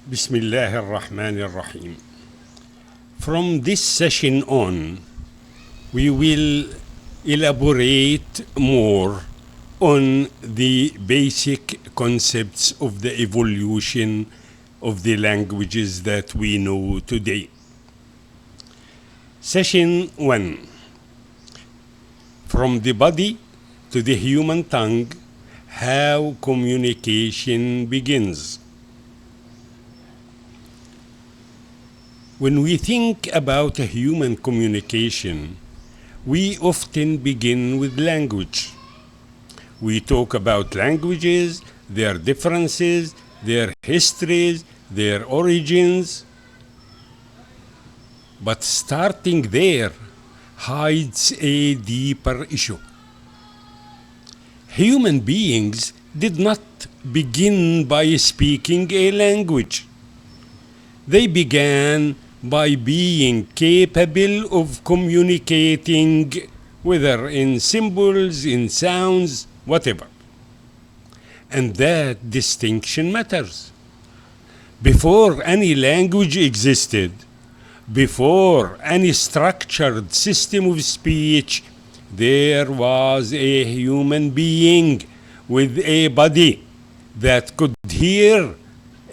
Bismillah ar-Rahman ar-Rahim. From this session on, we will elaborate more on the basic concepts of the evolution of the languages that we know today. Session 1. From the body to the human tongue, how communication begins. When we think about a human communication, we often begin with language. We talk about languages, their differences, their histories, their origins. But starting there hides a deeper issue. Human beings did not begin by speaking a language. They began by being capable of communicating, whether in symbols, in sounds, whatever. And that distinction matters. Before any language existed, before any structured system of speech, there was a human being with a body that could hear,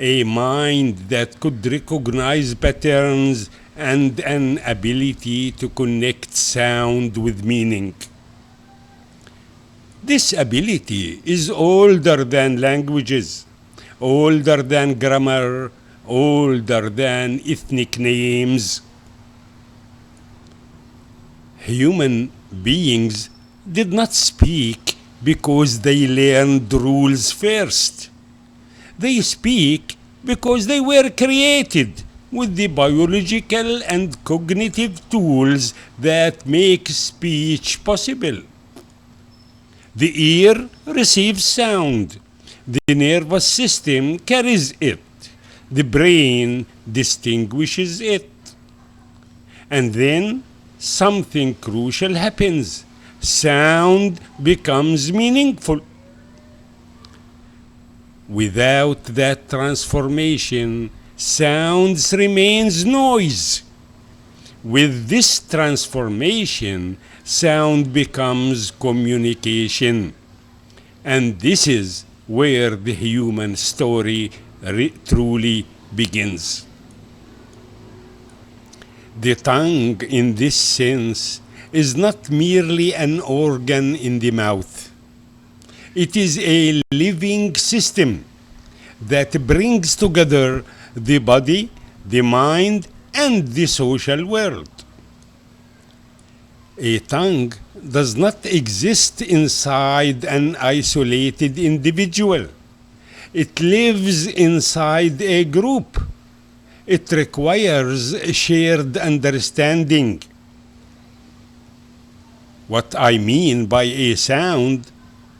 a mind that could recognize patterns, and an ability to connect sound with meaning. This ability is older than languages, older than grammar, older than ethnic names. Human beings did not speak because they learned rules first. They speak because they were created with the biological and cognitive tools that make speech possible. The ear receives sound. The nervous system carries it. The brain distinguishes it. And then something crucial happens. Sound becomes meaningful. Without that transformation, sounds remains noise. With this transformation, sound becomes communication. And this is where the human story truly begins. The tongue, in this sense, is not merely an organ in the mouth. It is a living system that brings together the body, the mind, and the social world. A tongue does not exist inside an isolated individual. It lives inside a group. It requires shared understanding. What I mean by a sound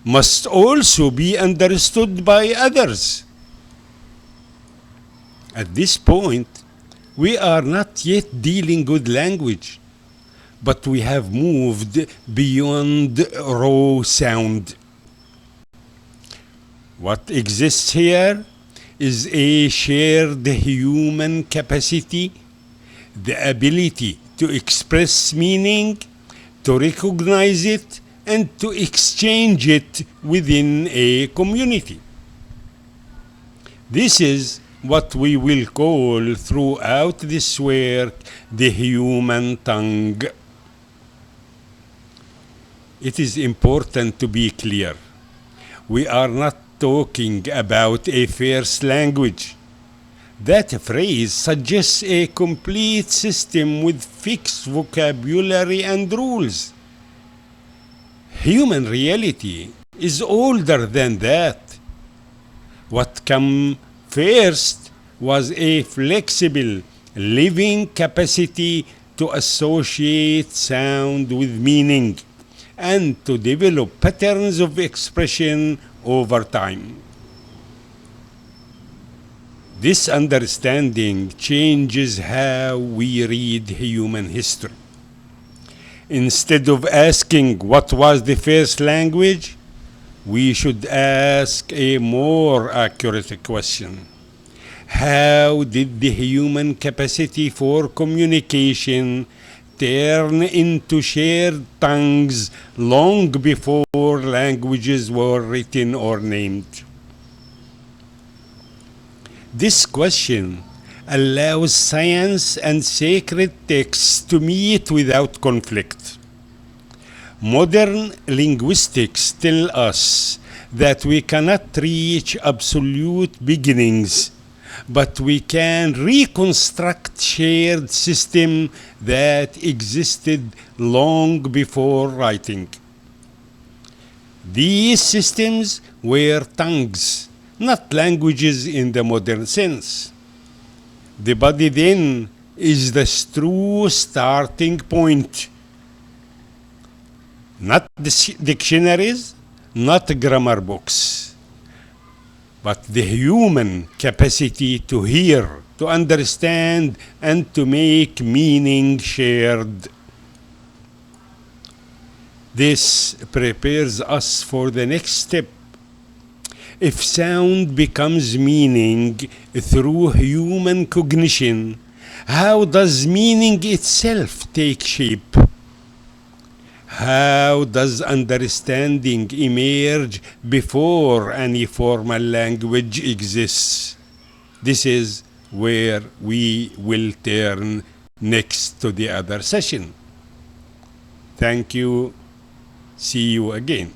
must also be understood by others. At this point, we are not yet dealing with language, but we have moved beyond raw sound. What exists here is a shared human capacity, the ability to express meaning, to recognize it, and to exchange it within a community. This is what we will call throughout this work the human tongue. It is important to be clear. We are not talking about a first language. That phrase suggests a complete system with fixed vocabulary and rules. Human reality is older than that. What came first was a flexible, living capacity to associate sound with meaning and to develop patterns of expression over time. This understanding changes how we read human history. Instead of asking what was the first language, we should ask a more accurate question. How did the human capacity for communication turn into shared tongues long before languages were written or named? This question allows science and sacred texts to meet without conflict. Modern linguistics tell us that we cannot reach absolute beginnings, but we can reconstruct shared system that existed long before writing. These systems were tongues, not languages in the modern sense. The body then is the true starting point. Not dictionaries, not grammar books, but the human capacity to hear, to understand, and to make meaning shared. This prepares us for the next step. If sound becomes meaning through human cognition, how does meaning itself take shape? How does understanding emerge before any formal language exists? This is where we will turn next to the other session. Thank you. See you again.